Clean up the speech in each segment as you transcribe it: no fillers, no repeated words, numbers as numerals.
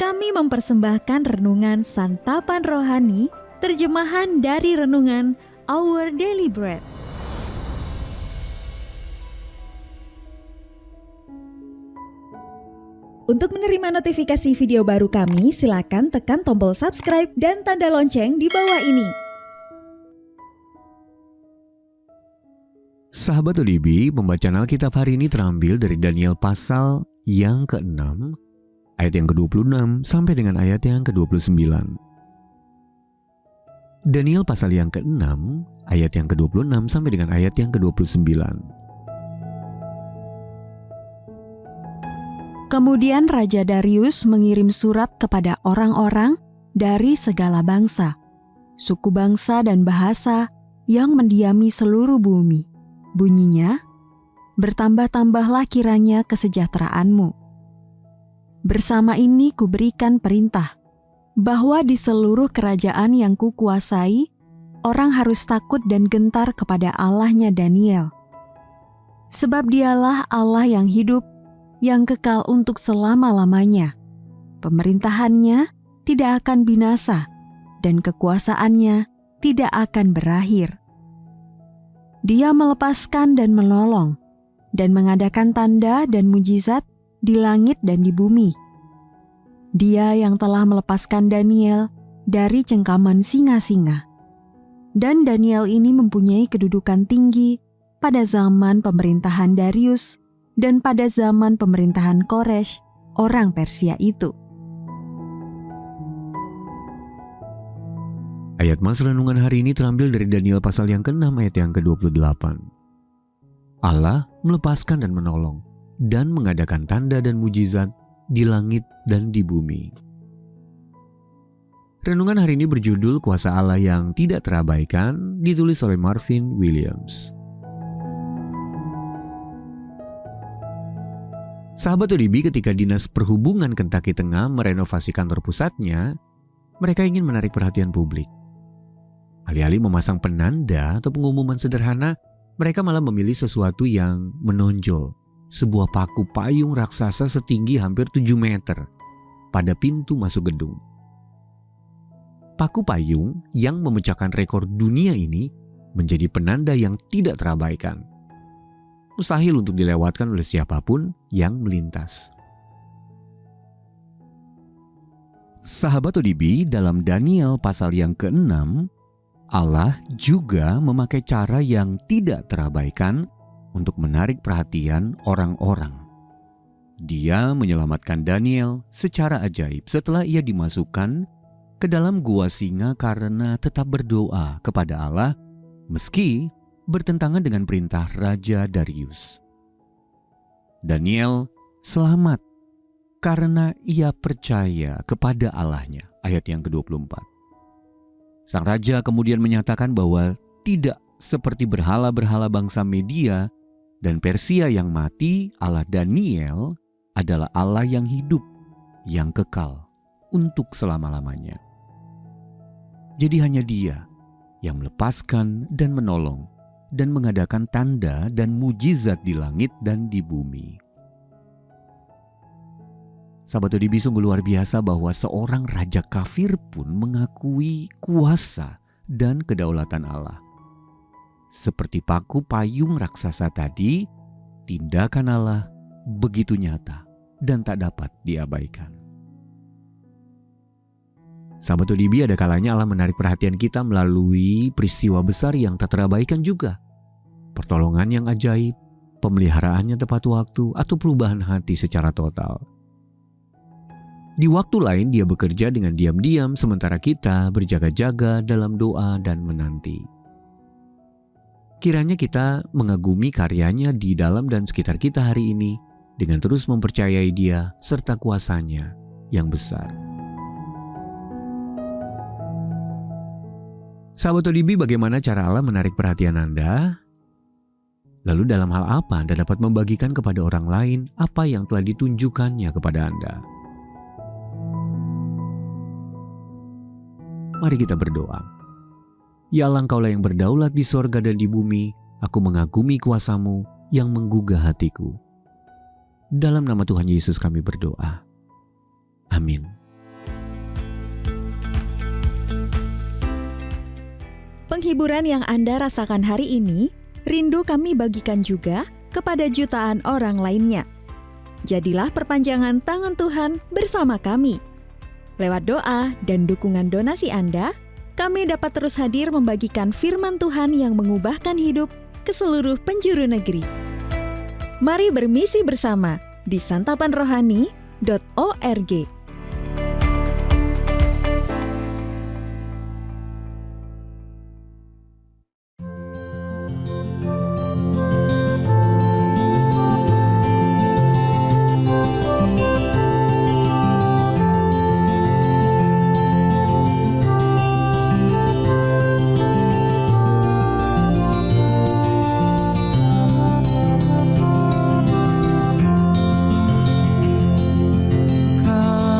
kami mempersembahkan renungan Santapan Rohani, terjemahan dari renungan Our Daily Bread. Untuk menerima notifikasi video baru kami, silakan tekan tombol subscribe dan tanda lonceng di bawah ini. Sahabat ODB, pembacaan Alkitab hari ini terambil dari Daniel pasal yang ke-6, ayat yang ke-26 sampai dengan ayat yang ke-29. Daniel pasal yang ke-6, ayat yang ke-26 sampai dengan ayat yang ke-29. Kemudian Raja Darius mengirim surat kepada orang-orang dari segala bangsa, suku bangsa dan bahasa yang mendiami seluruh bumi. Bunyinya, bertambah-tambahlah kiranya kesejahteraanmu. Bersama ini kuberikan perintah, bahwa di seluruh kerajaan yang kukuasai, orang harus takut dan gentar kepada Allahnya Daniel. Sebab dialah Allah yang hidup, yang kekal untuk selama-lamanya. Pemerintahannya tidak akan binasa, dan kekuasaannya tidak akan berakhir. Dia melepaskan dan menolong, dan mengadakan tanda dan mujizat di langit dan di bumi. Dia yang telah melepaskan Daniel dari cengkaman singa-singa. Dan Daniel ini mempunyai kedudukan tinggi pada zaman pemerintahan Darius dan pada zaman pemerintahan Koresh, orang Persia itu. Ayat mas renungan hari ini terambil dari Daniel pasal yang ke-6 ayat yang ke-28. Allah melepaskan dan menolong, dan mengadakan tanda dan mujizat di langit dan di bumi. Renungan hari ini berjudul Kuasa Allah yang Tidak Terabaikan, ditulis oleh Marvin Williams. Sahabat ODB, ketika Dinas Perhubungan Kentucky Tengah merenovasi kantor pusatnya, mereka ingin menarik perhatian publik. Alih-alih memasang penanda atau pengumuman sederhana, mereka malah memilih sesuatu yang menonjol. Sebuah paku payung raksasa setinggi hampir 7 meter pada pintu masuk gedung. Paku payung yang memecahkan rekor dunia ini menjadi penanda yang tidak terabaikan. Mustahil untuk dilewatkan oleh siapapun yang melintas. Sahabat ODB, dalam Daniel pasal yang ke-6, Allah juga memakai cara yang tidak terabaikan untuk menarik perhatian orang-orang. Dia menyelamatkan Daniel secara ajaib setelah ia dimasukkan ke dalam gua singa karena tetap berdoa kepada Allah meski bertentangan dengan perintah Raja Darius. Daniel selamat karena ia percaya kepada Allahnya. Ayat yang ke-24. Sang raja kemudian menyatakan bahwa tidak seperti berhala-berhala bangsa Media dan Persia yang mati, Allah Daniel adalah Allah yang hidup, yang kekal untuk selama-lamanya. Jadi hanya Dia yang melepaskan dan menolong dan mengadakan tanda dan mujizat di langit dan di bumi. Sahabat ODB, sungguh luar biasa bahwa seorang raja kafir pun mengakui kuasa dan kedaulatan Allah. Seperti paku payung raksasa tadi, tindakan Allah begitu nyata dan tak dapat diabaikan. Sahabat ODB, ada kalanya Allah menarik perhatian kita melalui peristiwa besar yang tak terabaikan juga. Pertolongan yang ajaib, pemeliharaannya tepat waktu, atau perubahan hati secara total. Di waktu lain dia bekerja dengan diam-diam sementara kita berjaga-jaga dalam doa dan menanti. Kiranya kita mengagumi karyanya di dalam dan sekitar kita hari ini dengan terus mempercayai Dia serta kuasa-Nya yang besar. Sahabat ODB, bagaimana cara Allah menarik perhatian Anda? Lalu dalam hal apa Anda dapat membagikan kepada orang lain apa yang telah ditunjukkannya kepada Anda? Mari kita berdoa. Ya Allah, Engkaulah yang berdaulat di sorga dan di bumi, aku mengagumi kuasa-Mu yang menggugah hatiku. Dalam nama Tuhan Yesus kami berdoa. Amin. Penghiburan yang Anda rasakan hari ini, rindu kami bagikan juga kepada jutaan orang lainnya. Jadilah perpanjangan tangan Tuhan bersama kami. Lewat doa dan dukungan donasi Anda, kami dapat terus hadir membagikan firman Tuhan yang mengubahkan hidup ke seluruh penjuru negeri. Mari bermisi bersama di santapanrohani.org. Kau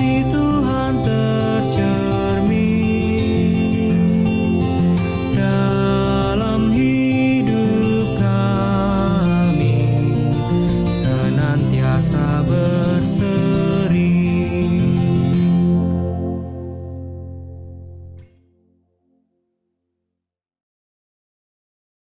itu